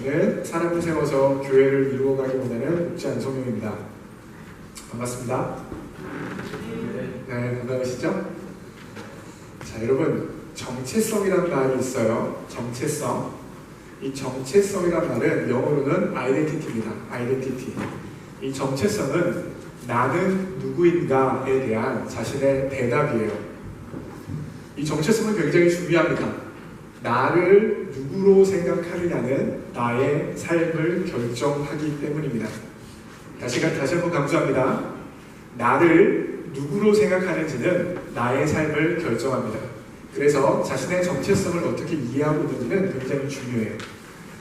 저는 사람을 세워서 교회를 이루어가기 원하는 목자 안성용입니다. 반갑습니다. 네, 반가우시죠? 자, 여러분, 정체성이라는 말이 있어요. 정체성. 이 정체성이라는 말은 영어로는 identity입니다. identity. 이 정체성은 나는 누구인가에 대한 자신의 대답이에요. 이 정체성은 굉장히 중요합니다. 나를 누구로 생각하느냐는 나의 삶을 결정하기 때문입니다. 다시 한번 강조합니다. 나를 누구로 생각하는지는 나의 삶을 결정합니다. 그래서 자신의 정체성을 어떻게 이해하고 있는지는 굉장히 중요해요.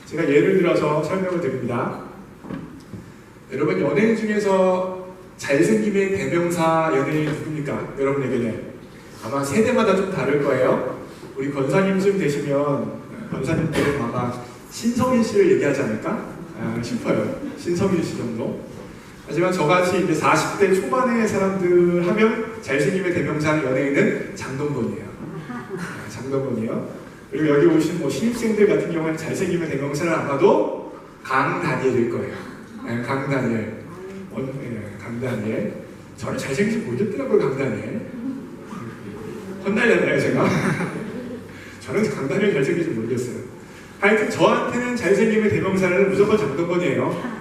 제가 예를 들어서 설명을 드립니다. 여러분, 연예인 중에서 잘생김의 대명사 연예인이 누굽니까? 여러분에게는 아마 세대마다 좀 다를 거예요. 우리 권사님쯤 되시면 권사님들은 아마 신성일 씨를 얘기하지 않을까 싶어요. 신성일 씨 정도. 하지만 저같이 이제 40대 초반의 사람들 하면 잘생김의 대명사 연예인은 장동건이에요. 장동건이요. 그리고 여기 오신 뭐 신입생들 같은 경우는 잘생김의 대명사를 아마도 강다니엘일 거예요. 강다니엘. 강다니엘. 저는 잘생긴지 모르겠더라고요, 강다니엘. 혼날렸나요, 제가? 저는 강다니엘 잘생긴지 모르겠어요. 하여튼 저한테는 잘생김의 대명사는 무조건 장동건이에요.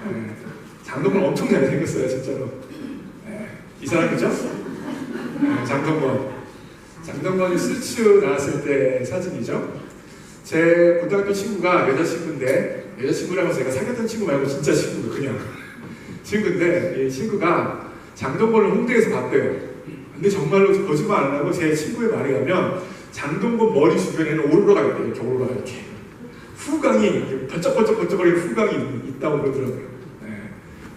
장동건 엄청 잘생겼어요, 진짜로. 이 사람이죠? 장동건. 장동건이 수츠 나왔을 때 사진이죠. 제 고등학교 친구가 여자친구인데, 여자친구라고 제가 사귀었던 친구 말고 진짜 친구고 그냥 친구인데, 이 친구가 장동건을 홍대에서 봤대요. 근데 정말로 거짓말 안 하고 제 친구의 말에 가면 장동건 머리 주변에는 오로라가 있대요. 이렇게 오로라가 이렇게 후광이 번쩍번쩍거리는 후광이 있다고 그러더라고요.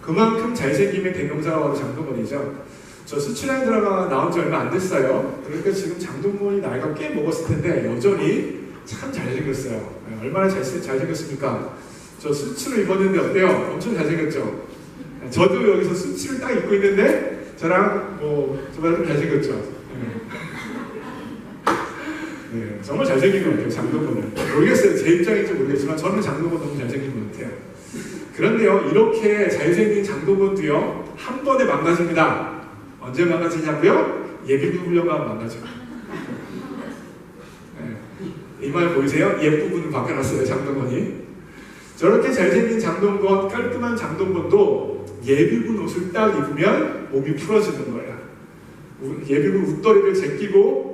그만큼 잘생김의 대명사가 바로 장동건이죠. 저 수출라인 드라마 나온 지 얼마 안 됐어요. 그러니까 지금 장동건이 나이가 꽤 먹었을 텐데 여전히 참 잘생겼어요. 얼마나 잘생겼습니까? 저 수츠를 입었는데 어때요? 엄청 잘생겼죠? 저도 여기서 수츠를 딱 입고 있는데 저랑 저보다 좀 잘생겼죠? 네, 정말 잘생긴 것 같아요, 장동건은. 모르겠어요. 제 입장인지 모르겠지만 저는 장동건 너무 잘생긴 것 같아요. 그런데요, 이렇게 잘생긴 장동건도요, 한 번에 망가집니다. 언제 망가지냐고요? 예비군 훈련만 망가져요. 네. 이 말 보이세요? 예쁘군을 바꿔놨어요, 장동건이. 저렇게 잘생긴 장동건, 깔끔한 장동건도 예비군 옷을 딱 입으면 몸이 풀어지는 거야. 예비군 웃더리를 제끼고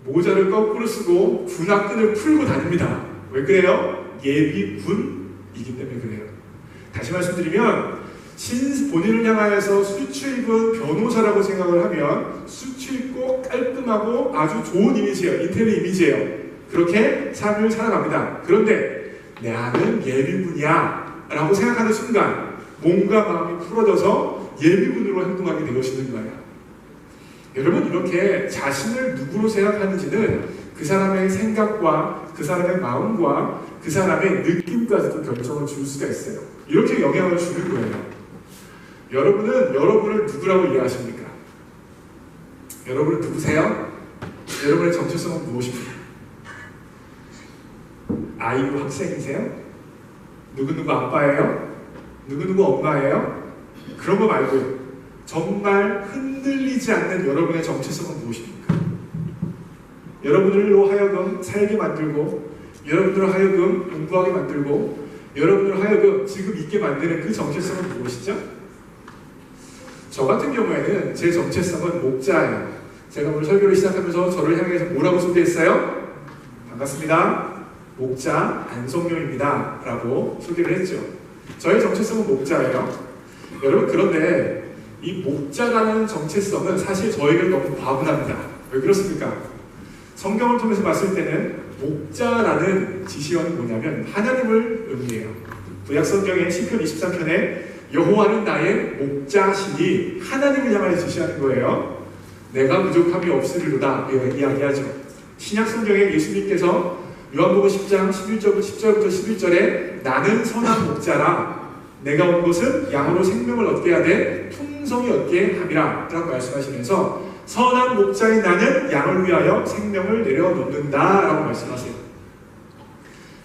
모자를 거꾸로 쓰고 군화끈을 풀고 다닙니다. 왜 그래요? 예비군이기 때문에 그래요. 다시 말씀드리면 본인을 향하여서 수트 입은 변호사라고 생각을 하면 수트 입고 깔끔하고 아주 좋은 이미지예요. 인텔리 이미지예요. 그렇게 삶을 살아갑니다. 그런데 나는 예비군이야 라고 생각하는 순간 몸과 마음이 풀어져서 예비군으로 행동하게 되어지는 거예요. 여러분, 이렇게 자신을 누구로 생각하는지는 그 사람의 생각과 그 사람의 마음과 그 사람의 느낌까지도 결정을 줄 수가 있어요. 이렇게 영향을 주는 거예요. 여러분은 여러분을 누구라고 이해하십니까? 여러분은 누구세요? 여러분의 정체성은 무엇입니까? 아이유 학생이세요? 누구누구 아빠예요? 누구누구 엄마예요? 그런 거 말고요. 정말 흔들리지 않는 여러분의 정체성은 무엇입니까? 여러분들로 하여금 살게 만들고, 여러분들로 하여금 공부하게 만들고, 여러분들로 하여금 지금 있게 만드는 그 정체성은 무엇이죠? 저 같은 경우에는 제 정체성은 목자예요. 제가 오늘 설교를 시작하면서 저를 향해서 뭐라고 소개했어요? 반갑습니다. 목자 안성용입니다. 라고 소개를 했죠. 저의 정체성은 목자예요. 여러분, 그런데 이 목자라는 정체성은 사실 저에게 너무 과분합니다. 왜 그렇습니까? 성경을 통해서 봤을 때는 목자라는 지시어는 뭐냐면 하나님을 의미해요. 구약성경의 시편 23편에 여호와는 나의 목자시니 하나님을 향하여 지시하는 거예요. 내가 부족함이 없으리로다 이야기하죠. 신약성경에 예수님께서 요한복음 10장 10절부터 11절에 나는 선한 목자라 내가 온 것은 양으로 생명을 얻게 하되 풍성히 얻게 함이라 라고 말씀하시면서 선한 목자인 나는 양을 위하여 생명을 내려놓는다 라고 말씀하세요.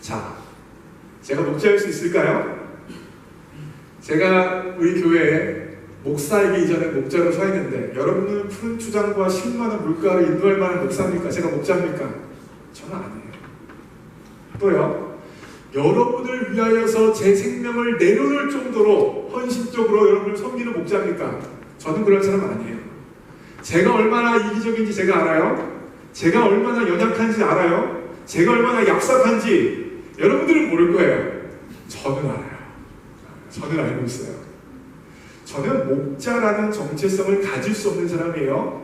자, 제가 목자일 수 있을까요? 제가 우리 교회에 목사이기 이전에 목자로 서 있는데 여러분은 푸른 추장과 10만원 물가를 인도할 만한 목사입니까? 제가 목자입니까? 저는 아니에요. 또요, 여러분을 위하여서 제 생명을 내려놓을 정도로 헌신적으로 여러분을 섬기는 목자입니까? 저는 그런 사람 아니에요. 제가 얼마나 이기적인지 제가 알아요. 제가 얼마나 연약한지 알아요. 제가 얼마나 얍삽한지 여러분들은 모를 거예요. 저는 알아요. 저는 알고 있어요. 저는 목자라는 정체성을 가질 수 없는 사람이에요.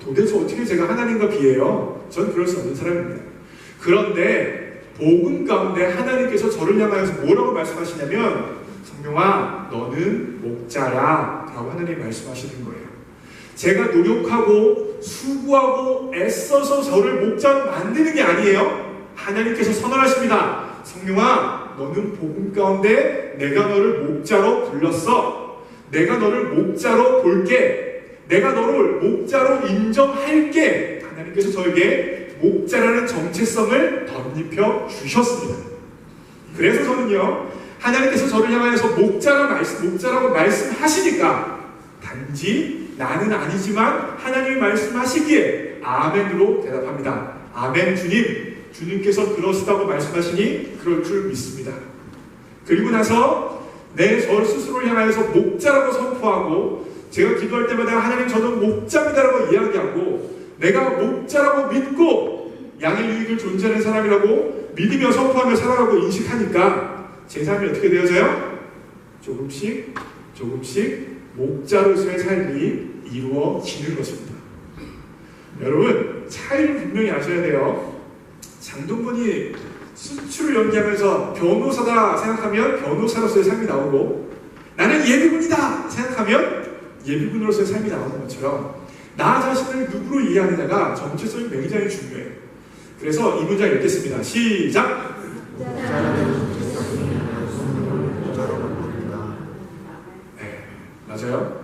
도대체 어떻게 제가 하나님과 비해요? 저는 그럴 수 없는 사람입니다. 그런데 복음 가운데 하나님께서 저를 향하여서 뭐라고 말씀하시냐면, 성령아 너는 목자야 라고 하나님이 말씀하시는 거예요. 제가 노력하고 수고하고 애써서 저를 목자로 만드는 게 아니에요. 하나님께서 선언하십니다. 성령아 너는 복음 가운데 내가 너를 목자로 불렀어. 내가 너를 목자로 볼게. 내가 너를 목자로 인정할게. 하나님께서 저에게 목자라는 정체성을 덧입혀 주셨습니다. 그래서 저는요, 하나님께서 저를 향하여서 목자라고 말씀하시니까 단지 나는 아니지만 하나님이 말씀하시기에 아멘으로 대답합니다. 아멘 주님, 주님께서 그러시다고 말씀하시니 그럴 줄 믿습니다. 그리고 나서 저 스스로를 향하여서 목자라고 선포하고, 제가 기도할 때마다 하나님 저는 목자입니다라고 이야기하고, 내가 목자라고 믿고 양의 유익을 존재하는 사람이라고 믿으며 선포하며 살아가고 인식하니까 제 삶이 어떻게 되어져요? 조금씩 목자로서의 삶이 이루어지는 것입니다. 여러분, 차이를 분명히 아셔야 돼요. 장동건이 수출을 연기하면서 변호사다 생각하면 변호사로서의 삶이 나오고, 나는 예비군이다 생각하면 예비군으로서의 삶이 나오는 것처럼 나 자신을 누구로 이해하느냐가 정체성이 굉장히 중요해요. 그래서 이 문장 읽겠습니다. 시작! 네, 맞아요.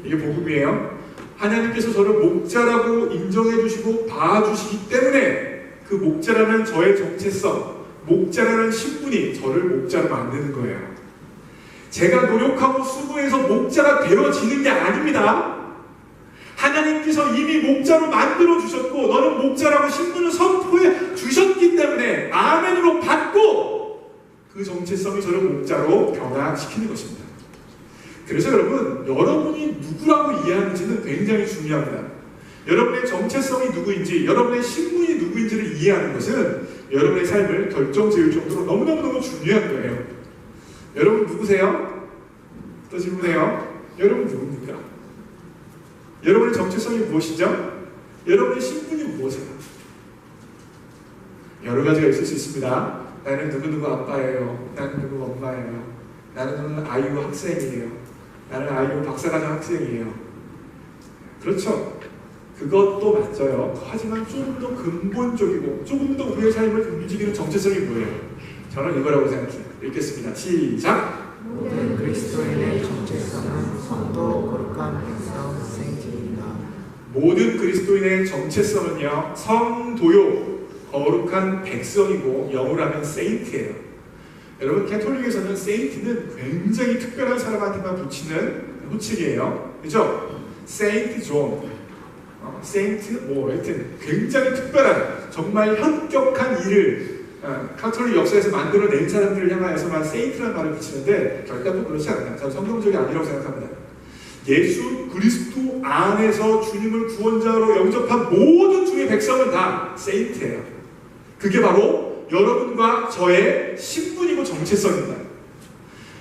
이게 복음이에요. 하나님께서 저를 목자라고 인정해 주시고 봐주시기 때문에 그 목자라는 저의 정체성, 목자라는 신분이 저를 목자로 만드는 거예요. 제가 노력하고 수고해서 목자가 되어지는 게 아닙니다. 하나님께서 이미 목자로 만들어 주셨고 너는 목자라고 신분을 선포해 주셨기 때문에 아멘으로 받고 그 정체성이 저를 목자로 변화시키는 것입니다. 그래서 여러분이 누구라고 이해하는지는 굉장히 중요합니다. 여러분의 정체성이 누구인지, 여러분의 신분이 누구인지를 이해하는 것은 여러분의 삶을 결정지을 정도로 너무너무 중요한 거예요. 여러분 누구세요? 또 질문해요. 여러분 누굽니까? 여러분의 정체성이 무엇이죠? 여러분의 신분이 무엇이에요? 여러 가지가 있을 수 있습니다. 나는 누구누구 아빠예요. 나는 누구 엄마예요. 나는 아이유 학생이에요. 나는 아이유 박사과정 학생이에요. 그렇죠. 그것도 맞아요. 하지만 조금 더 근본적이고 조금 더 우리의 삶을 움직이는 정체성이 뭐예요? 저는 이거라고 생각해요. 읽겠습니다. 시작! 모든 그리스도인의 정체성은 성도 거룩한 백성 생기입니다. 모든 그리스도인의 정체성은요, 성도요 거룩한 백성이고, 영어로 하면 세인트예요. 여러분, 캐톨릭에서는 세인트는 굉장히 특별한 사람한테만 붙이는 호칭이에요. 그죠? 세인트 존, 세인트 하여튼 굉장히 특별한, 정말 현격한 일을 카톨릭 역사에서 만들어낸 사람들을 향하여서만 세인트라는 말을 붙이는데 결단도 그렇지 않아요. 저는 성경적이 아니라고 생각합니다. 예수 그리스도 안에서 주님을 구원자로 영접한 모든 주의 백성은 다 세인트예요. 그게 바로 여러분과 저의 신분이고 정체성입니다.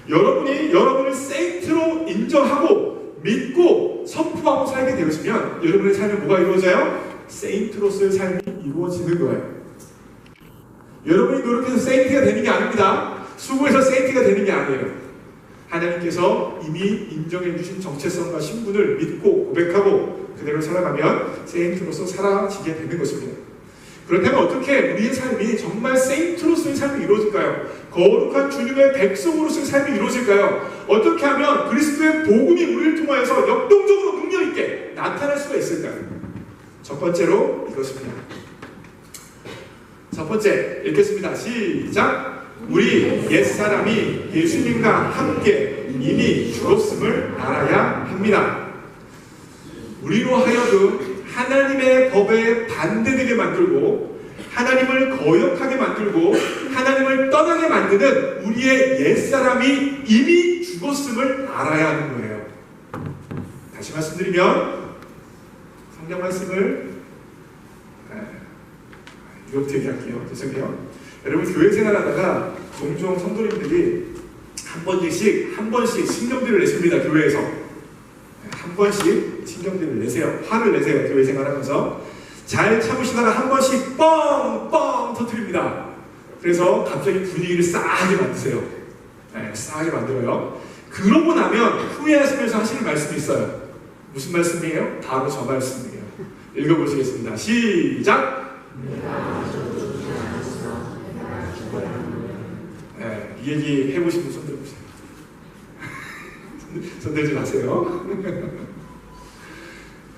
여러분이 여러분을 세인트로 인정하고 믿고 선포하고 살게 되어지면 여러분의 삶에 뭐가 이루어져요? 세인트로서의 삶이 이루어지는 거예요. 여러분이 노력해서 세인트가 되는 게 아닙니다. 수고해서 세인트가 되는 게 아니에요. 하나님께서 이미 인정해 주신 정체성과 신분을 믿고 고백하고 그대로 살아가면 세인트로서 살아지게 되는 것입니다. 그렇다면 어떻게 우리의 삶이 정말 세인트로서의 삶이 이루어질까요? 거룩한 주님의 백성으로서의 삶이 이루어질까요? 어떻게 하면 그리스도의 복음이 우리를 통하여서 역동적으로 능력있게 나타날 수가 있을까요? 첫 번째로 이것입니다. 첫 번째 읽겠습니다. 시작! 우리 옛사람이 예수님과 함께 이미 죽었음을 알아야 합니다. 우리로 하여금 하나님의 법에 반대되게 만들고 하나님을 거역하게 만들고 하나님을 떠나게 만드는 우리의 옛사람이 이미 죽었음을 알아야 하는 거예요. 다시 말씀드리면 성경 말씀을 이렇게 얘기할게요. 죄송해요. 여러분 교회 생활하다가 종종 성도님들이 한 번씩 신경들을 내십니다. 교회에서 한 번씩 신경들을 내세요. 화를 내세요. 교회 생활하면서 잘 참으시다가 한 번씩 뻥뻥 터뜨립니다. 그래서 갑자기 분위기를 싸하게 만드세요. 싸하게 만들어요. 그러고 나면 후회하시면서 하시는 말씀이 있어요. 무슨 말씀이에요? 바로 저 말씀이에요. 읽어보시겠습니다. 시작! 이 얘기 해보신 분 손 들어보세요. 손 들지 마세요.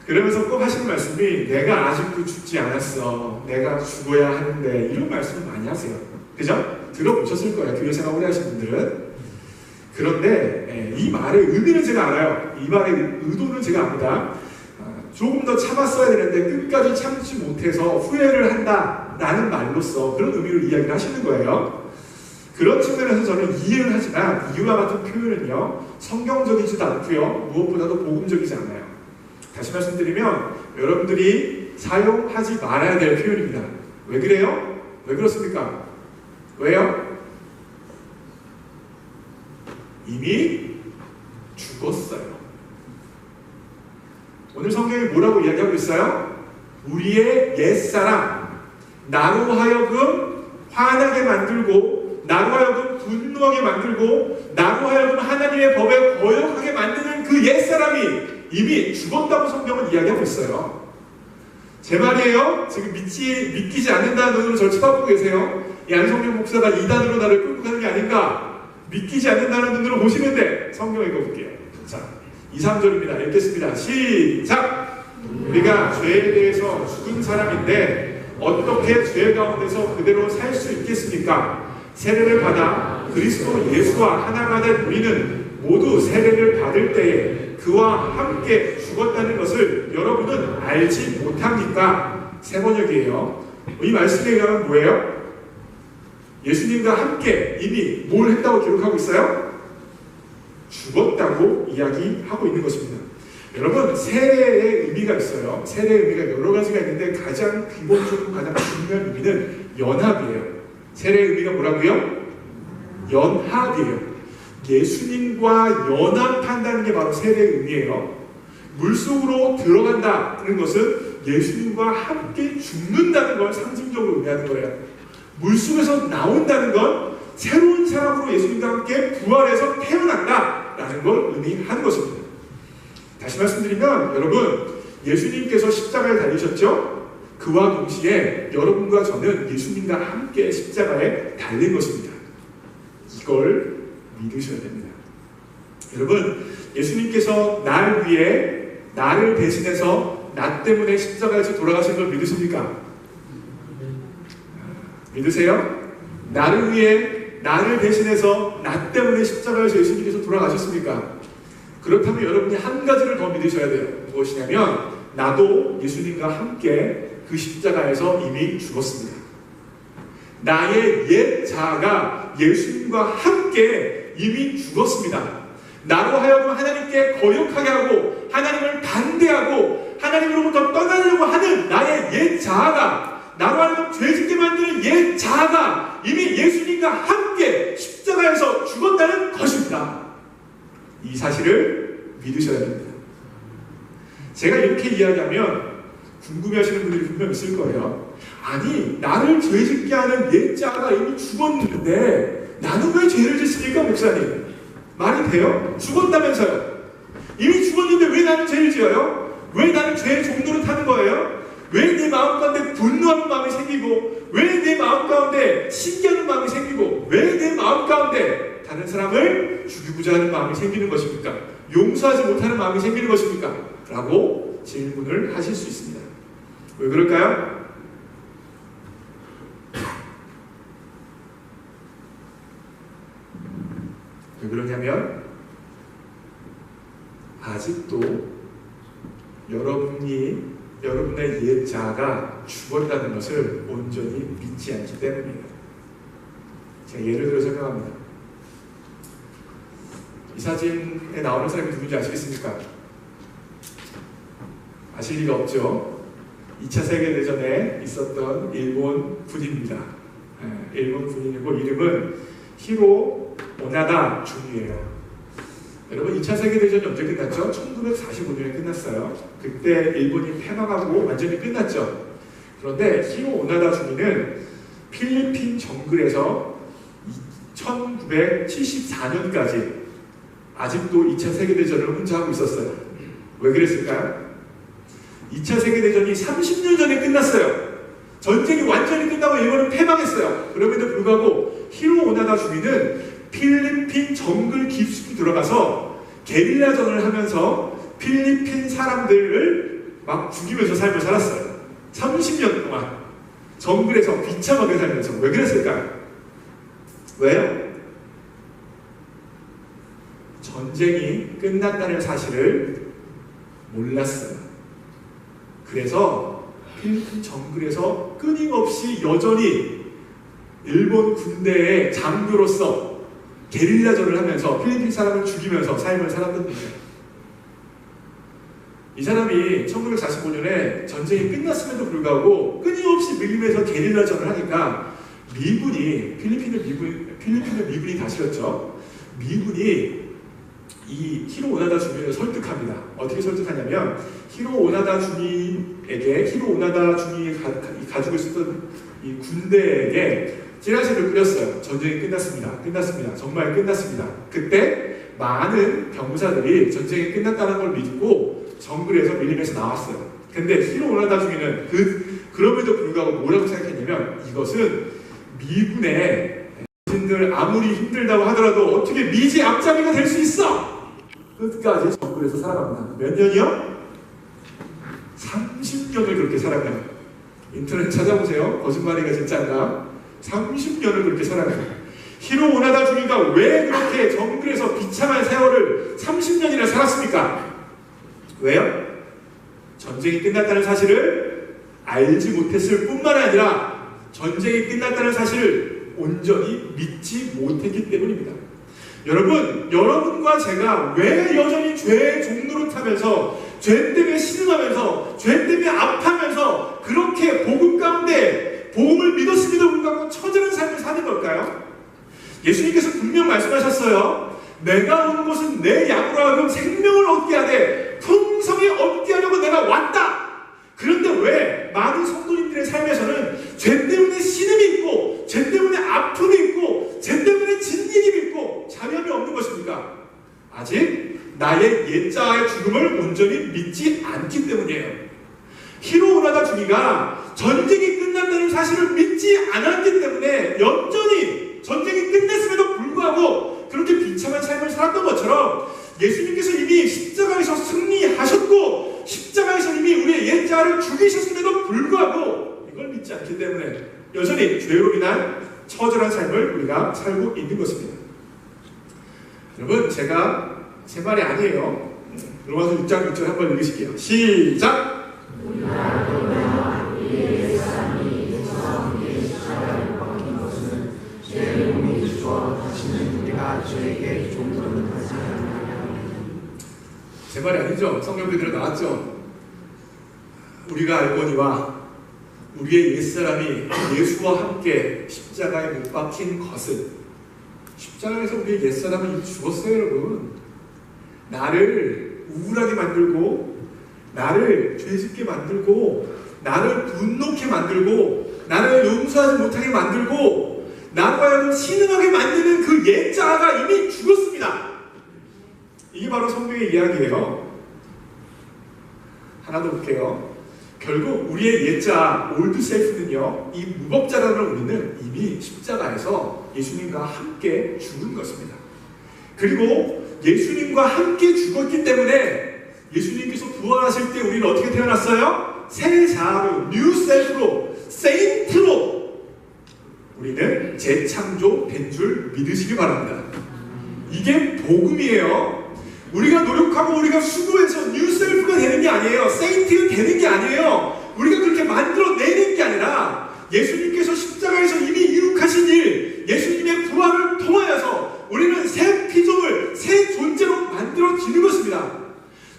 그러면서 꼭 하시는 말씀이 내가 아직도 죽지 않았어. 내가 죽어야 하는데 이런 말씀을 많이 하세요. 그죠? 들어보셨을 거예요. 교회 생활 오래 하신 분들은. 그런데 이 말의 의미는 제가 알아요. 이 말의 의도는 제가 압니다. 조금 더 참았어야 되는데 끝까지 참지 못해서 후회를 한다라는 말로써 그런 의미로 이야기를 하시는 거예요. 그런 측면에서 저는 이해를 하지만 이와 같은 표현은요 성경적이지도 않고요 무엇보다도 복음적이지 않아요. 다시 말씀드리면 여러분들이 사용하지 말아야 될 표현입니다. 왜 그래요? 왜 그렇습니까? 왜요? 이미 죽었어요. 오늘 성경이 뭐라고 이야기하고 있어요? 우리의 옛사람, 나로 하여금 화나게 만들고 나로 하여금 분노하게 만들고 나로 하여금 하나님의 법에 거역하게 만드는 그 옛사람이 이미 죽었다고 성경은 이야기하고 있어요. 제 말이에요. 지금 믿기지 않는다는 눈으로 저를 쳐다보고 계세요. 양성경 목사가 이단으로 나를 끌고 가는 게 아닌가? 믿기지 않는다는 눈으로 보시는데 성경 읽어볼게요. 자, 2, 3절입니다. 읽겠습니다. 시작! 우리가 죄에 대해서 죽은 사람인데 어떻게 죄 가운데서 그대로 살 수 있겠습니까? 세례를 받아 그리스도 예수와 하나가 된 우리는 모두 세례를 받을 때에 그와 함께 죽었다는 것을 여러분은 알지 못합니까? 세 번역이에요. 이 말씀에 의하면 뭐예요? 예수님과 함께 이미 뭘 했다고 기록하고 있어요? 죽었다고 이야기하고 있는 것입니다. 여러분, 세례의 의미가 있어요. 세례의 의미가 여러 가지가 있는데 가장 기본적으로 가장 중요한 의미는 연합이에요. 세례의 의미가 뭐라고요? 연합이에요. 예수님과 연합한다는 게 바로 세례의 의미예요. 물속으로 들어간다는 것은 예수님과 함께 죽는다는 걸 상징적으로 의미하는 거예요. 물속에서 나온다는 건 새로운 사람으로 예수님과 함께 부활해서 태어난다라는 걸 의미하는 것입니다. 다시 말씀드리면 여러분, 예수님께서 십자가에 달리셨죠? 그와 동시에 여러분과 저는 예수님과 함께 십자가에 달린 것입니다. 이걸 믿으셔야 됩니다. 여러분, 예수님께서 날 위해 나를 대신해서 나 때문에 십자가에서 돌아가신 걸 믿으십니까? 믿으세요? 나를 위해 나를 대신해서 나 때문에 십자가에서 예수님께서 돌아가셨습니까? 그렇다면 여러분이 한 가지를 더 믿으셔야 돼요. 무엇이냐면 나도 예수님과 함께 그 십자가에서 이미 죽었습니다. 나의 옛 자아가 예수님과 함께 이미 죽었습니다. 나로 하여금 하나님께 거역하게 하고 하나님을 반대하고 하나님으로부터 떠나려고 하는 나의 옛 자아가, 나로 하여금 죄짓게 만드는 옛 자아가 이미 예수님과 함께 십자가에서 죽었다는 것입니다. 이 사실을 믿으셔야 됩니다. 제가 이렇게 이야기하면 궁금해하시는 분들이 분명 있을 거예요. 아니, 나를 죄짓게 하는 옛 자아가 이미 죽었는데 나는 왜 죄를 짓습니까, 목사님? 말이 돼요? 죽었다면서요. 이미 죽었는데 왜 나는 죄를 지어요? 왜 나는 죄의 종로를 타는 거예요? 왜 내 마음 가운데 분노하는 마음이 생기고, 왜 내 마음 가운데 신기하는 마음이 생기고, 왜 내 마음 가운데 다른 사람을 죽이고자 하는 마음이 생기는 것입니까? 용서하지 못하는 마음이 생기는 것입니까? 라고 질문을 하실 수 있습니다. 왜 그럴까요? 왜 그러냐면 아직도 여러분의 옛 자아가 죽었다는 것을 온전히 믿지 않기 때문이에요. 제가 예를 들어 설명합니다. 이 사진에 나오는 사람이 누군지 아시겠습니까? 아실 리가 없죠. 2차 세계대전에 있었던 일본 군인입니다. 일본 군인이고 이름은 히로 오나다 중이에요. 여러분 2차 세계대전이 언제 끝났죠? 1945년에 끝났어요. 그때 일본이 패망하고 완전히 끝났죠. 그런데 히로 오나다 중이는 필리핀 정글에서 1974년까지 아직도 2차 세계대전을 혼자 하고 있었어요. 왜 그랬을까요? 2차 세계대전이 30년 전에 끝났어요. 전쟁이 완전히 끝나고 일본은 패망했어요. 그럼에도 불구하고 히로 오나다 주민은 필리핀 정글 깊숙이 들어가서 게릴라전을 하면서 필리핀 사람들을 막 죽이면서 삶을 살았어요. 30년 동안 정글에서 비참하게 살면서. 왜 그랬을까요? 왜요? 전쟁이 끝났다는 사실을 몰랐어요. 그래서 필리핀 정글에서 끊임없이 여전히 일본 군대의 장교로서 게릴라전을 하면서 필리핀 사람을 죽이면서 삶을 살았던 거예요. 이 사람이 1945년에 전쟁이 끝났음에도 불구하고 끊임없이 밀림에서 게릴라전을 하니까 필리핀의 미군이 다스렸죠. 미군이 이 히로 오나다 주민을 설득합니다. 어떻게 설득하냐면 히로 오나다 주민이 가지고 있었던 이 군대에게 찌라시를 뿌렸어요. 전쟁이 끝났습니다. 정말 끝났습니다. 그때 많은 병사들이 전쟁이 끝났다는 걸 믿고 정글에서 밀림에서 나왔어요. 근데 히로 오나다 주민은 그럼에도 불구하고 뭐라고 생각했냐면 이것은 미군의 자신들 아무리 힘들다고 하더라도 어떻게 미지 앞잡이가 될 수 있어! 끝까지 정글에서 살아갑니다. 몇 년이요? 30년을 그렇게 살아가요. 인터넷 찾아보세요. 거짓말이가 진짜인가? 30년을 그렇게 살아가요. 히로 오나다 주민가 왜 그렇게 정글에서 비참한 세월을 30년이나 살았습니까? 왜요? 전쟁이 끝났다는 사실을 알지 못했을 뿐만 아니라 전쟁이 끝났다는 사실을 온전히 믿지 못했기 때문입니다. 여러분과 제가 왜 여전히 죄의 종로를 타면서 죄 때문에 신음하면서 죄 때문에 아파하면서 그렇게 복음 가운데 복음을 믿었음에도 불구하고 처절한 삶을 사는 걸까요? 예수님께서 분명 말씀하셨어요. 내가 온 것은 내 양으로 하여금 생명을 얻게 하되 풍성히 얻게 하려고 내가 왔다. 그런데 왜 많은 성도님들의 삶에서는 죄 때문에 신음이 있고 죄 때문에 아픔이 있고 죄 때문에 진리기 있고 자비함이 없는 것입니까? 아직 나의 옛자아의 죽음을 온전히 믿지 않기 때문이에요. 히로 오나다 주기가 전쟁이 끝난다는 사실을 믿지 않았기 때문에 여전히 전쟁이 끝났음에도 불구하고 그렇게 비참한 삶을 살았던 것처럼 예수님께서 이미 십자가에서 승리하셨고 십자가에서 이미 우리의 옛자아를 죽이셨음에도 불구하고 이걸 믿지 않기 때문에 여전히 죄로 인한 처절한 삶을 우리가 살고 있는 것입니다. 여러분, 제가 제 말이 아니에요. 로마서 6장 6절 한번 읽으실게요. 시작! 제 말이 아니죠. 성경 그대로 나왔죠. 우리가 알거니와 우리의 옛사람이 예수와 함께 십자가에 못 박힌 것은 십자가에서 우리의 옛사람은 이미 죽었어요. 여러분. 나를 우울하게 만들고 나를 죄짓게 만들고 나를 분노케 만들고 나를 용서하지 못하게 만들고 나로 하여금 신음하게 만드는 그 옛자아가 이미 죽었습니다. 이게 바로 성경의 이야기예요. 하나 더 볼게요. 결국 우리의 옛자 올드 셀프는요, 이 무법자라는 우리는 이미 십자가에서 예수님과 함께 죽은 것입니다. 그리고 예수님과 함께 죽었기 때문에 예수님께서 부활하실 때 우리는 어떻게 태어났어요? 새 자아로, 뉴 셀프로, 세인트로 우리는 재창조된 줄 믿으시기 바랍니다. 이게 복음이에요. 우리가 노력하고 우리가 수고해서 뉴셀프가 되는 게 아니에요. 세인트가 되는 게 아니에요. 우리가 그렇게 만들어내는 게 아니라 예수님께서 십자가에서 이미 이룩하신 일, 예수님의 부활을 통하여서 우리는 새 피조물, 새 존재로 만들어지는 것입니다.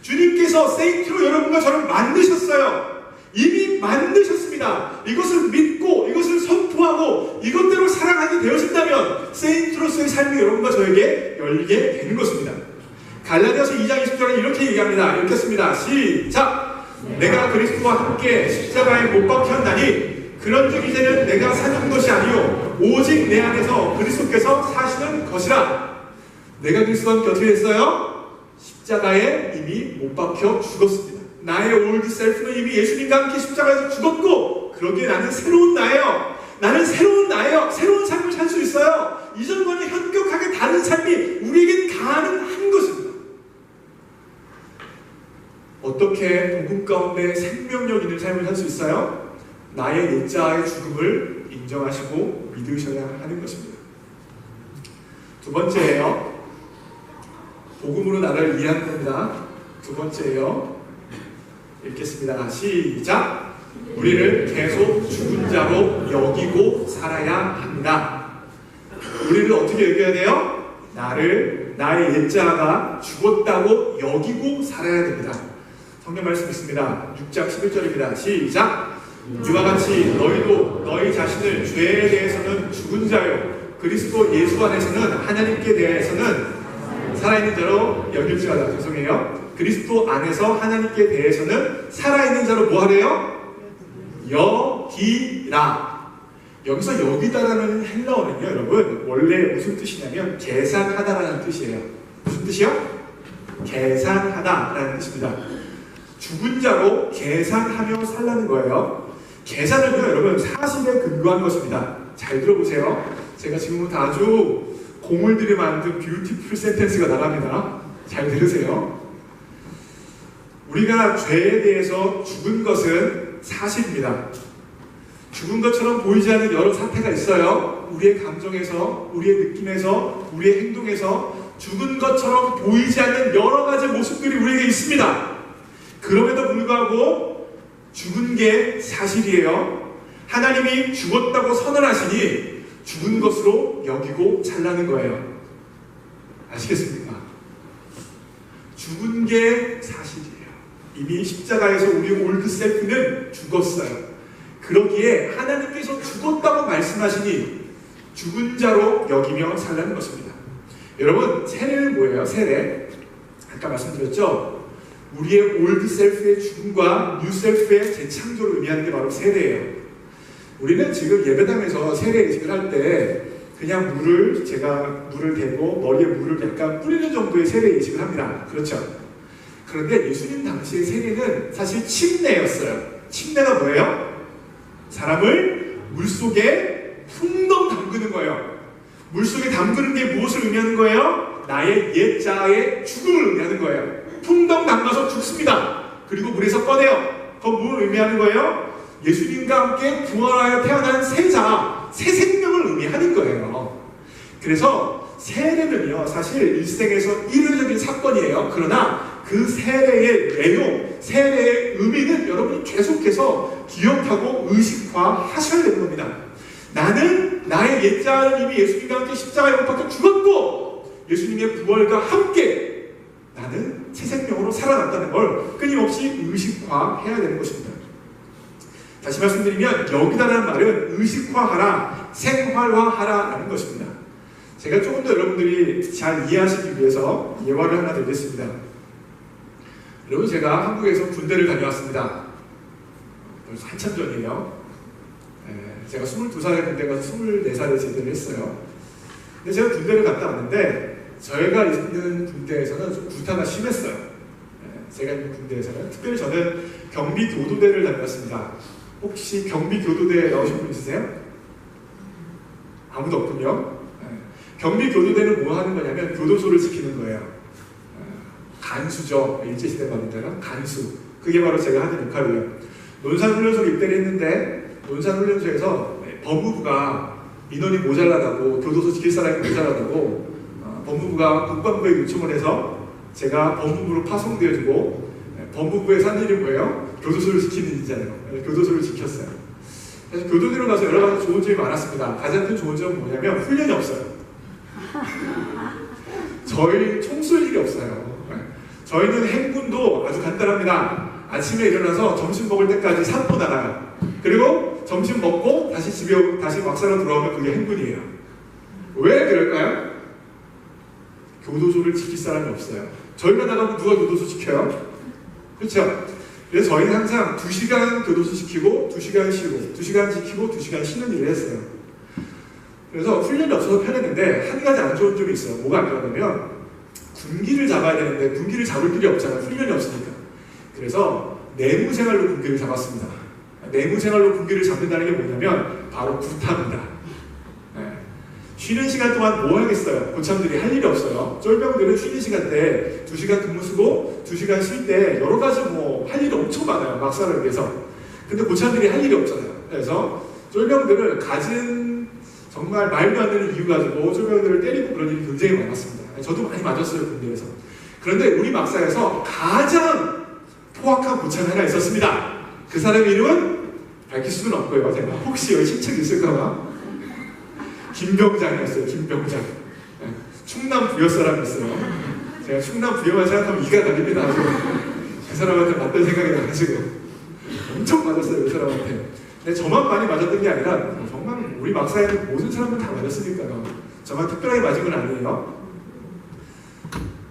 주님께서 세인트로 여러분과 저를 만드셨어요. 이미 만드셨습니다. 이것을 믿고 이것을 선포하고 이것대로 살아가게 되어진다면 세인트로서의 삶이 여러분과 저에게 열리게 되는 것입니다. 갈라디아서 2장 20절에 이렇게 얘기합니다. 읽겠습니다. 시작! 내가 그리스도와 함께 십자가에 못 박혔나니 그런즉 이제는 내가 사는 것이 아니요 오직 내 안에서 그리스도께서 사시는 것이라. 내가 그리스도와 함께 어떻게 됐어요? 십자가에 이미 못 박혀 죽었습니다. 나의 올드 셀프는 이미 예수님과 함께 십자가에서 죽었고 그러기에 나는 새로운 나예요. 나는 새로운 나예요. 새로운 삶을 살 수 있어요. 이전과는 현격하게 다른 삶이 우리에겐 가능한 것입니다. 어떻게 복음 가운데 생명력 있는 삶을 살 수 있어요? 나의 옛자의 죽음을 인정하시고 믿으셔야 하는 것입니다. 두 번째예요. 복음으로 나를 이해하는 겁니다. 두 번째예요. 읽겠습니다. 시작! 우리를 계속 죽은 자로 여기고 살아야 합니다. 우리를 어떻게 여겨야 돼요? 나의 옛자가 죽었다고 여기고 살아야 됩니다. 성경 말씀 있습니다. 6장 11절입니다. 시작! 이와 같이 너희도 너희 자신을 죄에 대해서는 죽은 자요 그리스도 예수 안에서는 하나님께 대해서는 살아있는 자로 여길지어다. 죄송해요. 그리스도 안에서 하나님께 대해서는 살아있는 자로 뭐 하래요? 여기라. 여기서 여기다라는 헬라어는요, 여러분 원래 무슨 뜻이냐면 계산하다라는 뜻이에요. 무슨 뜻이요? 계산하다라는 뜻입니다. 죽은 자로 계산하며 살라는 거예요. 계산은요, 여러분 사실에 근거한 것입니다. 잘 들어보세요. 제가 지금부터 아주 공을 들여 만든 뷰티풀 센텐스가 나갑니다. 잘 들으세요. 우리가 죄에 대해서 죽은 것은 사실입니다. 죽은 것처럼 보이지 않는 여러 사태가 있어요. 우리의 감정에서, 우리의 느낌에서, 우리의 행동에서 죽은 것처럼 보이지 않는 여러 가지 모습들이 우리에게 있습니다. 그럼에도 불구하고 죽은 게 사실이에요. 하나님이 죽었다고 선언하시니 죽은 것으로 여기고 살라는 거예요. 아시겠습니까? 죽은 게 사실이에요. 이미 십자가에서 우리 올드 셀프는 죽었어요. 그러기에 하나님께서 죽었다고 말씀하시니 죽은 자로 여기며 살라는 것입니다. 여러분, 세례는 뭐예요? 세례. 아까 말씀드렸죠? 우리의 올드 셀프의 죽음과 뉴 셀프의 재창조를 의미하는 게 바로 세례예요. 우리는 지금 예배당에서 세례 예식을 할 때 그냥 제가 물을 대고 머리에 물을 약간 뿌리는 정도의 세례 예식을 합니다. 그렇죠? 그런데 예수님 당시의 세례는 사실 침례였어요. 침례가 뭐예요? 사람을 물속에 풍덩 담그는 거예요. 물속에 담그는 게 무엇을 의미하는 거예요? 나의 옛자의 죽음을 의미하는 거예요. 풍덩 담가서 죽습니다. 그리고 물에서 꺼내요. 그건 뭘 의미하는 거예요? 예수님과 함께 부활하여 태어난 새자, 새 생명을 의미하는 거예요. 그래서 세례는요, 사실 일생에서 일회적인 사건이에요. 그러나 그 세례의 내용, 세례의 의미는 여러분이 계속해서 기억하고 의식화하셔야 되는 겁니다. 나는 나의 옛자는 이미 예수님과 함께 십자가에 못 박혀 죽었고 예수님의 부활과 함께 나는 새 생명으로 살아났다는 걸 끊임없이 의식화해야 되는 것입니다. 다시 말씀드리면 여기다라는 말은 의식화하라, 생활화하라라는 것입니다. 제가 조금 더 여러분들이 잘 이해하시기 위해서 예화를 하나 드리겠습니다. 여러분, 제가 한국에서 군대를 다녀왔습니다. 벌써 한참 전이에요. 제가 22살에 군대 가서 24살에 제대를 했어요. 근데 제가 군대를 갔다 왔는데 저희가 있는 군대에서는 좀 구타가 심했어요. 제가 있는 군대에서는. 특별히 저는 경비교도대를 다녔습니다. 혹시 경비교도대에 나오신 분 있으세요? 아무도 없군요. 경비교도대는 뭐 하는 거냐면 교도소를 지키는 거예요. 간수죠. 일제시대 말인데요. 간수. 그게 바로 제가 하는 역할이에요. 논산훈련소로 입대를 했는데 논산훈련소에서 법무부가 인원이 모자라다고, 교도소 지킬 사람이 모자라다고 법무부가 국방부에 요청을 해서 제가 법무부로 파송되어지고 법무부에서 한 일이 뭐예요? 교도소를 지키는 일이잖아요. 교도소를 지켰어요. 그래서 교도소로 가서 여러 가지 좋은 점이 많았습니다. 가장 큰 좋은 점은 뭐냐면 훈련이 없어요. 저희 총 쏠 일이 없어요. 저희는 행군도 아주 간단합니다. 아침에 일어나서 점심 먹을 때까지 산보 나가요. 그리고 점심 먹고 다시 집에 다시 막사로 들어오면 그게 행군이에요. 왜 그럴까요? 교도소를 지킬 사람이 없어요. 저희가 나가면 누가 교도소 지켜요? 그렇죠? 그래서 저희는 항상 2시간 교도소 지키고 2시간 쉬고 2시간 지키고 2시간 쉬는 일을 했어요. 그래서 훈련이 없어서 편했는데 한 가지 안 좋은 점이 있어요. 뭐가 안 좋았냐면 군기를 잡아야 되는데 군기를 잡을 길이 없잖아요. 훈련이 없으니까. 그래서 내무생활로 군기를 잡았습니다. 내무생활로 군기를 잡는다는 게 뭐냐면 바로 구타입니다. 쉬는 시간 동안 뭐 하겠어요? 고참들이 할 일이 없어요. 쫄병들은 쉬는 시간 때 2시간 근무 쓰고 2시간 쉴 때 여러 가지 뭐 할 일이 엄청 많아요. 막사를 위해서. 근데 고참들이 할 일이 없잖아요. 그래서 쫄병들을 가진 정말 말도 안 되는 이유 가지고 쫄병들을 때리고 그런 일이 굉장히 많았습니다. 저도 많이 맞았어요. 군대에서. 그런데 우리 막사에서 가장 포악한 고참이 하나 있었습니다. 그 사람의 이름은 밝힐 수는 없고요. 제가 혹시 여기 친척이 있을까봐 김병장이었어요. 김병장. 충남 부여 사람이었어요. 제가 충남 부여만 생각하면 이가 달립니다. 그 사람한테 맞던 생각이 나가지고 엄청 맞았어요. 그 사람한테. 근데 저만 많이 맞았던 게 아니라 정말 우리 막사에는 모든 사람들 다 맞았으니까요. 저만 특별하게 맞은 건 아니에요.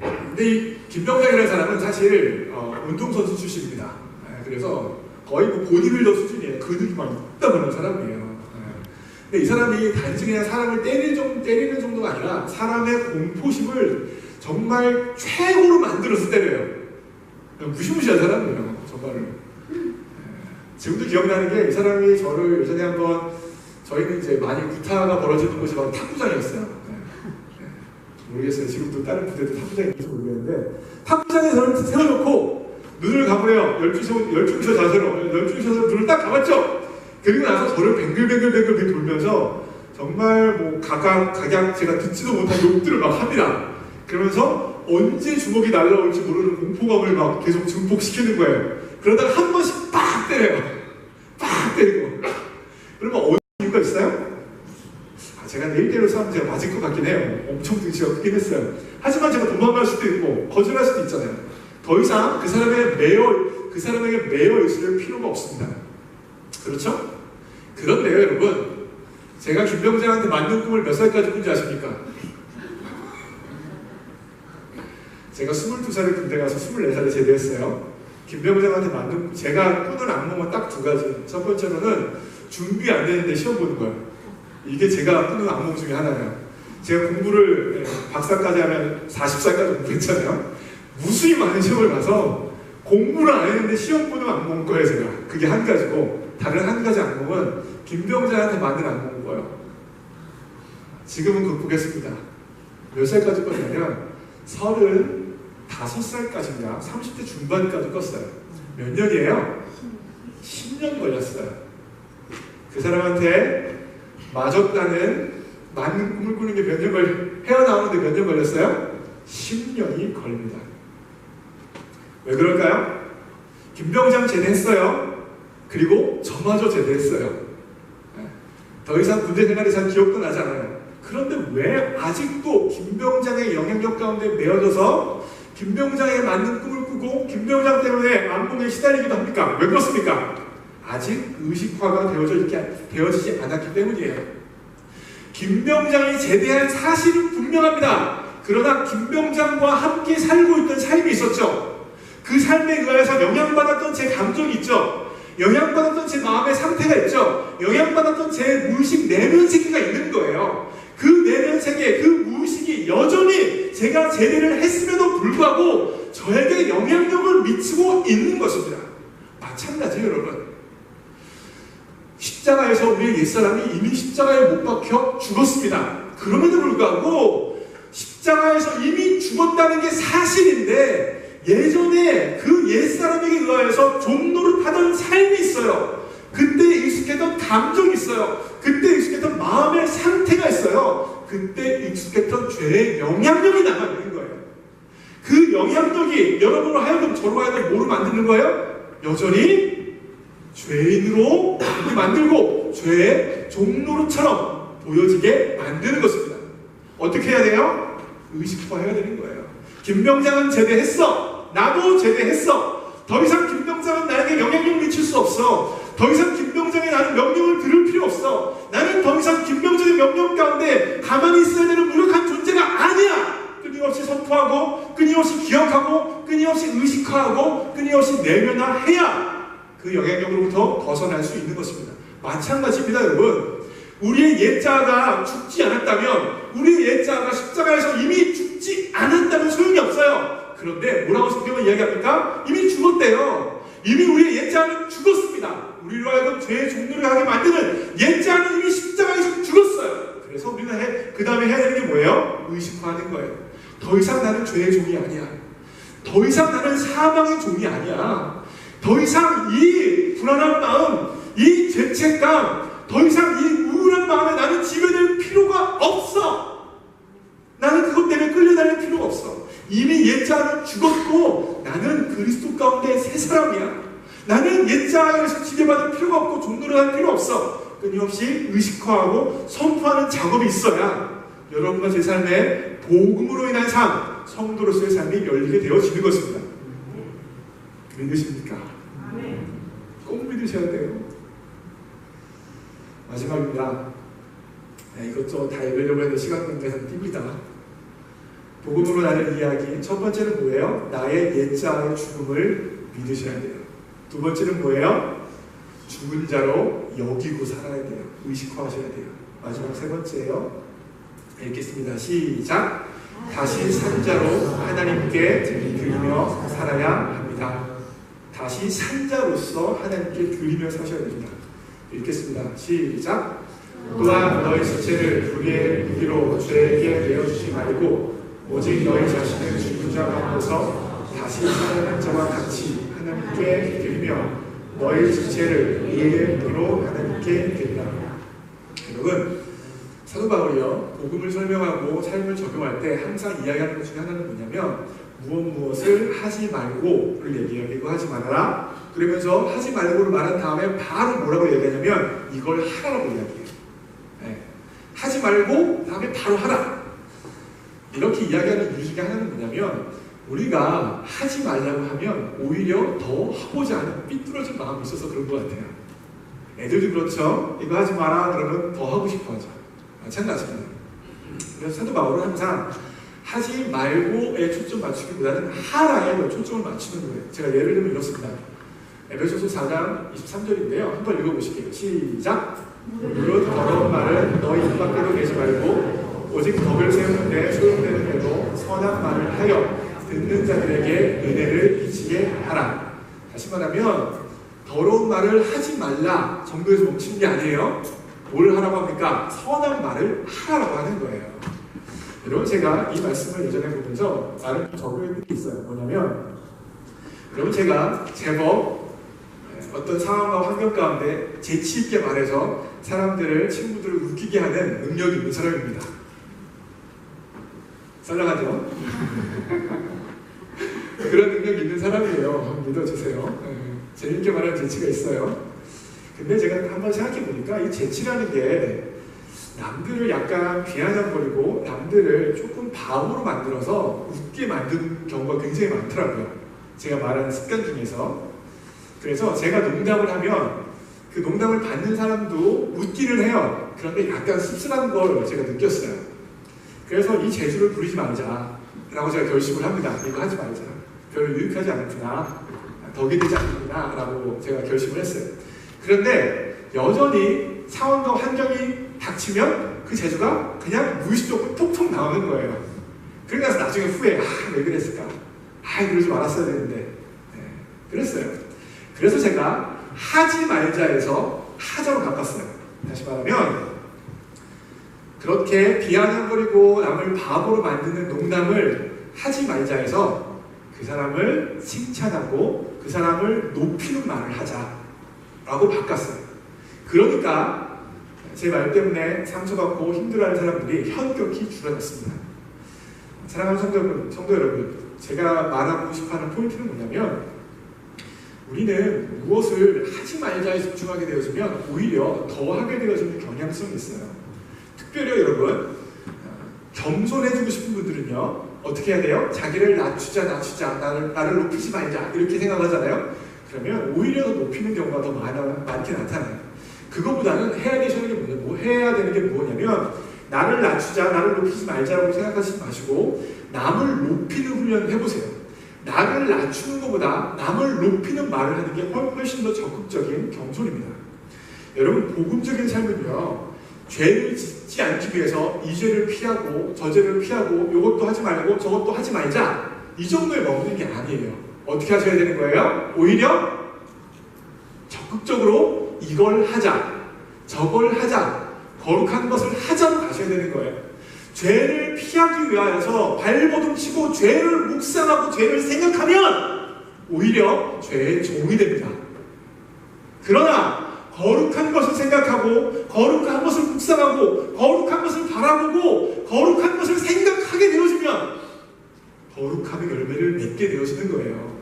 근데 이 김병장이라는 사람은 사실 운동선수 출신입니다. 그래서 거의 뭐 보디빌더 수준이에요. 근육이 막 있다보는 사람이에요. 근데 이 사람이 단지 그냥 사람을 때리는 정도가 아니라 사람의 공포심을 정말 최고로 만들어서 때려요. 무시무시한 사람이에요. 정말로. 지금도 기억나는 게 이 사람이 저를 예전에 한번 저희는 이제 많이 구타가 벌어지는 곳이 바로 탁구장이었어요. 모르겠어요. 지금도 다른 부대도 탁구장인지 모르겠는데 탁구장에 저를 세워놓고 눈을 감으래요. 12시 자세로 12시 자세로 눈을 딱 감았죠. 그리고 나서 저를 뱅글뱅글 돌면서 정말 뭐 각양 제가 듣지도 못한 욕들을 막 합니다. 그러면서 언제 주먹이 날라올지 모르는 공포감을 막 계속 증폭시키는 거예요. 그러다가 한 번씩 빡 때려요. 빡 때리고. 그러면 어느 이유가 있어요? 제가 내일대로 싸우면 제가 맞을 것 같긴 해요. 엄청 등치가 크긴 했어요. 하지만 제가 도망갈 수도 있고 거절할 수도 있잖아요. 더 이상 그 사람에게 매여 있을 필요가 없습니다. 그렇죠? 그런데요, 여러분. 제가 김병장한테 맞는 꿈을 몇 살까지 꾼지 아십니까? 제가 22살에 군대 가서 24살에 제대했어요. 김병장한테 맞는 제가 꾸는 악몽은 딱 2가지. 첫 번째로는 준비 안 되는데 시험 보는 거예요. 이게 제가 꾸는 악몽 중에 하나예요. 제가 공부를 박사까지 하면 40살까지 공부했잖아요. 무수히 많은 시험을 봐서 공부를 안 했는데 시험 보는 악몽인 거예요, 제가. 그게 한 가지고. 다른 한 가지 악몽은 김병장한테 맞는 악몽인 거예요. 지금은 극복했습니다. 몇 살까지 껐냐면 35살까지인가 30대 중반까지 껐어요. 몇 년이에요? 10년 걸렸어요. 그 사람한테 맞았다는 맞는 꿈을 꾸는 게 몇 년 헤어나오는데 몇 년 걸렸어요? 10년이 걸립니다. 왜 그럴까요? 김병장 제대했어요. 그리고 저마저 제대했어요. 더 이상 군대 생활이 잘 기억도 나지 않아요. 그런데 왜 아직도 김병장의 영향력 가운데 매어져서 김병장에 맞는 꿈을 꾸고 김병장 때문에 악몽에 시달리기도 합니까? 왜 그렇습니까? 아직 의식화가 되어지지 않았기 때문이에요. 김병장이 제대할 사실은 분명합니다. 그러나 김병장과 함께 살고 있던 삶이 있었죠. 그 삶에 의해서 영향받았던 제 감정이 있죠. 영향받았던 제 마음의 상태가 있죠. 영향받았던 제 무의식 내면 세계가 있는 거예요. 그 내면 세계, 그 무의식이 여전히 제가 제대를 했음에도 불구하고 저에게 영향력을 미치고 있는 것입니다. 마찬가지예요, 여러분. 십자가에서 우리의 옛사람이 이미 십자가에 못 박혀 죽었습니다. 그럼에도 불구하고 십자가에서 이미 죽었다는 게 사실인데 예전에 그 옛사람에게 의하여서 종로를 타던 삶이 있어요. 그때 익숙했던 감정이 있어요. 그때 익숙했던 마음의 상태가 있어요. 그때 익숙했던 죄의 영향력이 남아있는 거예요. 그 영향력이 여러분을 하여금 저로 하여금 뭐로 만드는 거예요? 여전히 죄인으로 만들고 죄의 종로로처럼 보여지게 만드는 것입니다. 어떻게 해야 돼요? 의식화해야 되는 거예요. 김병장은 제대했어. 나도 제대했어. 더 이상 김병장은 나에게 영향력 미칠 수 없어. 더 이상 김병장의 나는 명령을 들을 필요 없어. 나는 더 이상 김병장의 명령 가운데 가만히 있어야 되는 무력한 존재가 아니야. 끊임없이 선포하고 끊임없이 기억하고 끊임없이 의식화하고 끊임없이 내면화해야 그 영향력으로부터 벗어날 수 있는 것입니다. 마찬가지입니다, 여러분. 우리의 옛자가 죽지 않았다면, 우리의 옛자가 십자가에서 이미 죽지 않았다면 소용이 없어요. 그런데 뭐라고 성경은 이야기합니까? 이미 죽었대요. 이미 우리의 옛자는 죽었습니다. 우리로 하여금 죄의 종로를 하게 만드는 옛자는 이미 십자가에서 죽었어요. 그래서 우리는 그 다음에 해야 되는 게 뭐예요? 의식화하는 거예요. 더 이상 나는 죄의 종이 아니야. 더 이상 나는 사망의 종이 아니야. 더 이상 이 불안한 마음, 이 죄책감, 더 이상 이 우울한 마음에 나는 지배될 필요가 없어. 나는 그것 때문에 끌려다닐 필요가 없어. 이미 옛자는 죽었고 나는 그리스도 가운데 새 사람이야. 나는 옛자에서 지배받을 필요가 없고 종노를 할 필요 없어. 끊임없이 의식화하고 선포하는 작업이 있어야 여러분과 제 삶에 복음으로 인한 삶, 성도로서의 삶이 열리게 되어지는 것입니다. 믿으십니까? 꼭 믿으셔야 돼요. 마지막입니다. 이것저것 다 읽으려고 해도 시간 관계상 뜁니다. 복음으로 나는 이야기. 첫 번째는 뭐예요? 나의 옛자의 죽음을 믿으셔야 돼요. 두 번째는 뭐예요? 죽은 자로 여기고 살아야 돼요. 의식화하셔야 돼요. 마지막 세 번째예요. 읽겠습니다. 시작. 다시 산 자로 하나님께 드리며 살아야 합니다. 다시 산 자로서 하나님께 드리며 사셔야 됩니다. 읽겠습니다. 시작. 또한 너희 지체를 불의의 무기로 죄에게 내어주지 말고 오직 너희 자신을 죽은 자 가운데서 다시 살아난 자와 같이 하나님께 드리며 너희 지체를 의의 무기로 하나님께 드리라. 여러분, 사도 바울이요, 복음을 설명하고 삶을 적용할 때 항상 이야기하는 것 중에 하나는 뭐냐면 무엇을 하지 말고를 얘기하고 하지 말아라. 그러면서 하지 말고를 말한 다음에 바로 뭐라고 얘기하냐면 이걸 하라고 이야기해요. 네. 하지 말고 다음에 바로 하라. 이렇게 이야기하는 이유 중에 하나는 뭐냐면 우리가 하지 말라고 하면 오히려 더 하고자 하는 삐뚤어진 마음이 있어서 그런 것 같아요. 애들도 그렇죠. 이거 하지 마라 그러면 더 하고 싶어 하죠. 마찬가지입니다. 그래서 사도 바울은 항상 하지 말고에 초점 맞추기보다는 하라에 초점을 맞추는 거예요. 제가 예를 들면 이렇습니다. 에베소서 4장 23절인데요. 한번 읽어보실게요. 시작. 무릇 더러운 말은 너희 입 밖에도 내지 말고 오직 덕을 세우는데 소용되는 대로 선한 말을 하여 듣는 자들에게 은혜를 끼치게 하라. 다시 말하면 더러운 말을 하지 말라 정도에서 멈추는 게 아니에요. 뭘 하라고 합니까? 선한 말을 하라고 하는 거예요. 여러분, 제가 이 말씀을 예전에 보면서 나름 적용했던 게 있어요. 뭐냐면 여러분, 제가 제법 어떤 상황과 환경 가운데 재치 있게 말해서 사람들을, 친구들을 웃기게 하는 능력이 있는 사람입니다. 썰렁하죠? 그런 능력이 있는 사람이에요. 믿어주세요. 재밌게 말하는 재치가 있어요. 근데 제가 한번 생각해 보니까 이 재치라는 게 남들을 약간 비아냥거리고 남들을 조금 바보로 만들어서 웃게 만드는 경우가 굉장히 많더라고요. 제가 말하는 습관 중에서. 그래서 제가 농담을 하면 그 농담을 받는 사람도 웃기는 해요. 그런데 약간 씁쓸한 걸 제가 느꼈어요. 그래서 이 재주를 부리지 말자 라고 제가 결심을 합니다. 이거 하지 말자. 별로 유익하지 않구나. 덕이 되지 않구나 라고 제가 결심을 했어요. 그런데 여전히 상황과 환경이 닥치면 그 재주가 그냥 무의식적으로 톡톡 나오는 거예요. 그러니까 나중에 후회, 왜 그랬을까? 그러지 말았어야 되는데. 네, 그랬어요. 그래서 제가 하지 말자에서 하자로 바꿨어요. 다시 말하면 그렇게 비아냥거리고 남을 바보로 만드는 농담을 하지 말자에서 그 사람을 칭찬하고 그 사람을 높이는 말을 하자라고 바꿨어요. 그러니까 제 말 때문에 상처받고 힘들어하는 사람들이 현격히 줄어들었습니다. 사랑하는 성도 여러분, 제가 말하고 싶어하는 포인트는 뭐냐면 우리는 무엇을 하지 말자에 집중하게 되어지면 오히려 더 하게 되어지는 경향성이 있어요. 특별히 여러분, 겸손해지고 싶은 분들은요, 어떻게 해야 돼요? 자기를 낮추자, 나를 높이지 말자, 이렇게 생각하잖아요. 그러면 오히려 더 높이는 경우가 더 많게 나타나요. 그거보다는 해야 되는 게 뭐냐면, 나를 낮추자, 나를 높이지 말자라고 생각하지 마시고, 남을 높이는 훈련을 해보세요. 나를 낮추는 것보다 남을 높이는 말을 하는 게 훨씬 더 적극적인 경솔입니다. 여러분, 복음적인 삶은요, 죄를 짓지 않기 위해서 이 죄를 피하고 저 죄를 피하고 이것도 하지 말고 저것도 하지 말자, 이 정도에 머무는 게 아니에요. 어떻게 하셔야 되는 거예요? 오히려 적극적으로 이걸 하자, 저걸 하자, 거룩한 것을 하자로 가셔야 되는 거예요. 죄를 피하기 위하여서 발버둥 치고 죄를 묵상하고 죄를 생각하면 오히려 죄의 종이 됩니다. 그러나 거룩한 것을 생각하고 거룩한 것을 묵상하고 거룩한 것을 바라보고 거룩한 것을 생각하게 되어지면 거룩함의 열매를 맺게 되어지는 거예요.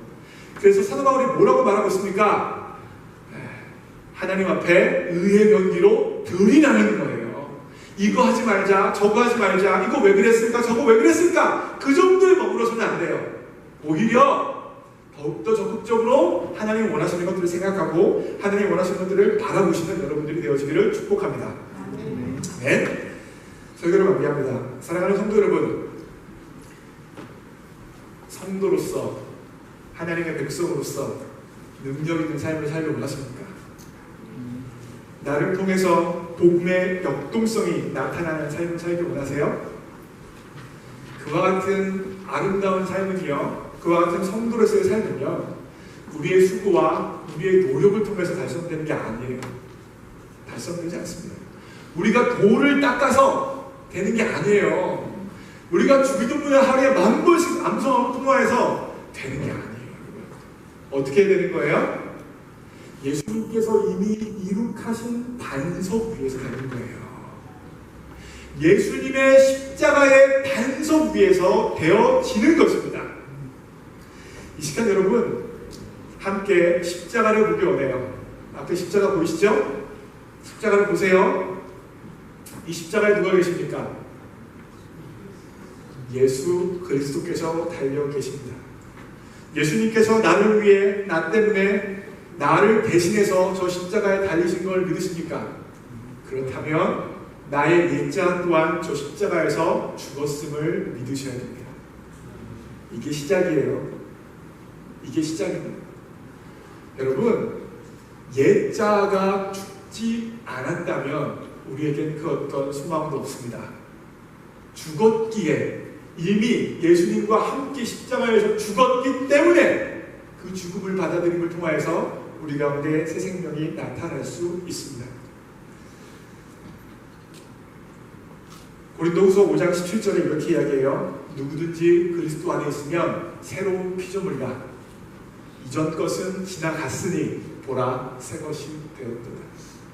그래서 사도 바울이 뭐라고 말하고 있습니까? 하나님 앞에 의의 변기로 들이 나는 거예요. 이거 하지 말자, 저거 하지 말자, 이거 왜 그랬을까, 저거 왜 그랬을까, 그 정도에 머물러서는 안 돼요. 오히려 더욱더 적극적으로 하나님이 원하시는 것들을 생각하고 하나님이 원하시는 것들을 바라보시는 여러분들이 되어지기를 축복합니다. 네. 설교를 마무리합니다. 사랑하는 성도 여러분, 성도로서, 하나님의 백성으로서 능력 있는 삶을 살기 원하십니까? 나를 통해서 복음의 역동성이 나타나는 삶을 살기 원하세요? 그와 같은 아름다운 삶은요, 그와 같은 성도로서의 삶은요, 우리의 수고와 우리의 노력을 통해서 달성되는 게 아니에요. 달성되지 않습니다. 우리가 돌을 닦아서 되는 게 아니에요. 우리가 주기도문을 하루에 10,000번씩 암송하고 통화해서 되는 게 아니에요. 어떻게 해야 되는 거예요? 예수님께서 이미 이룩하신 반석 위에서 되는 거예요. 예수님의 십자가의 반석 위에서 되어지는 것입니다. 이 시간 여러분, 함께 십자가를 보기 원해요. 앞에 십자가 보이시죠? 십자가를 보세요. 이 십자가에 누가 계십니까? 예수 그리스도께서 달려 계십니다. 예수님께서 나를 위해, 나 때문에, 나를 대신해서 저 십자가에 달리신 걸 믿으십니까? 그렇다면 나의 옛자 또한 저 십자가에서 죽었음을 믿으셔야 됩니다. 이게 시작이에요. 이게 시작입니다. 여러분, 옛자가 죽지 않았다면 우리에겐 그 어떤 소망도 없습니다. 죽었기에, 이미 예수님과 함께 십자가에서 죽었기 때문에 그 죽음을 받아들임을 통하여서 우리 가운데 새 생명이 나타날 수 있습니다. 고린도후서 5장 17절에 이렇게 이야기해요. 누구든지 그리스도 안에 있으면 새로운 피조물이라. 이전 것은 지나갔으니 보라 새 것이 되었도다.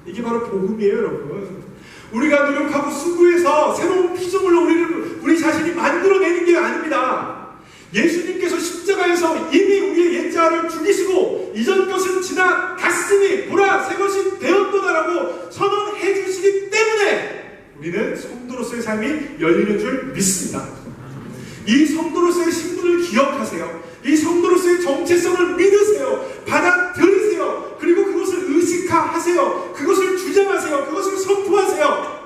이게 바로 복음이에요, 여러분. 우리가 노력하고 수고해서 새로운 피조물로 우리 자신이 만들어내는 게 아닙니다. 예수님께서 십자가에서 이미 우리의 옛자를 죽이시고 이전 것은 지나갔으니 보라 새 것이 되었도다라고 선언해 주시기 때문에 우리는 성도로서의 삶이 열리는 줄 믿습니다. 이 성도로서의 신분을 기억하세요. 이 성도로서의 정체성을 믿으세요. 받아들이세요. 그리고 그것을 의식하세요. 그것을 주장하세요. 그것을 선포하세요.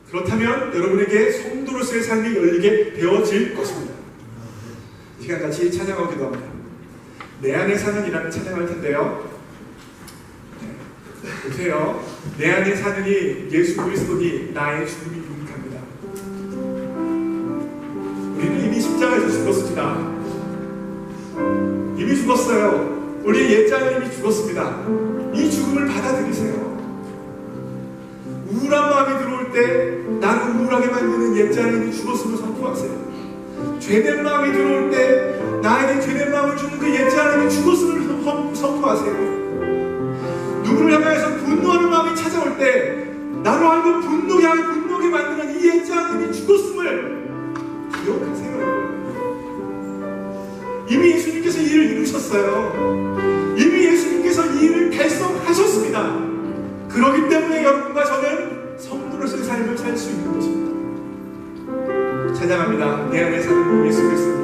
그렇다면 여러분에게 성도로서의 삶이 열리게 되어질 것입니다. 이 시간 같이 찬양하고 기도합니다. 내 안에 사는 이라는 찬양할 텐데요. 보세요. 내 안에 사는 이 예수 그리스도니 나의 죽음이 유익합니다. 우리는 이미 십자가에서 죽었습니다. 이미 죽었어요. 우리의 옛자는 이미 죽었습니다. 이 죽음을 받아들이세요. 우울한 마음이 들어올 때 나를 우울하게 만드는 옛자는 이미 죽었음을 선포하세요. 죄된 마음이 들어올 때 나에게 죄된 마음을 주는 그 옛자는 이미 죽었음을 선포하세요. 누구를 향해서 분노하는 마음이 찾아올 때 나로 하여금 분노게 만드는 이 옛장님이 죽었음을 기억하세요. 이미 예수님께서 이 일을 이루셨어요. 이미 예수님께서 이 일을 달성하셨습니다. 그렇기 때문에 여러분과 저는 성도로서의 삶을 살 수 있는 것입니다. 찬양합니다. 내 안에 사는 예수 그리스도님.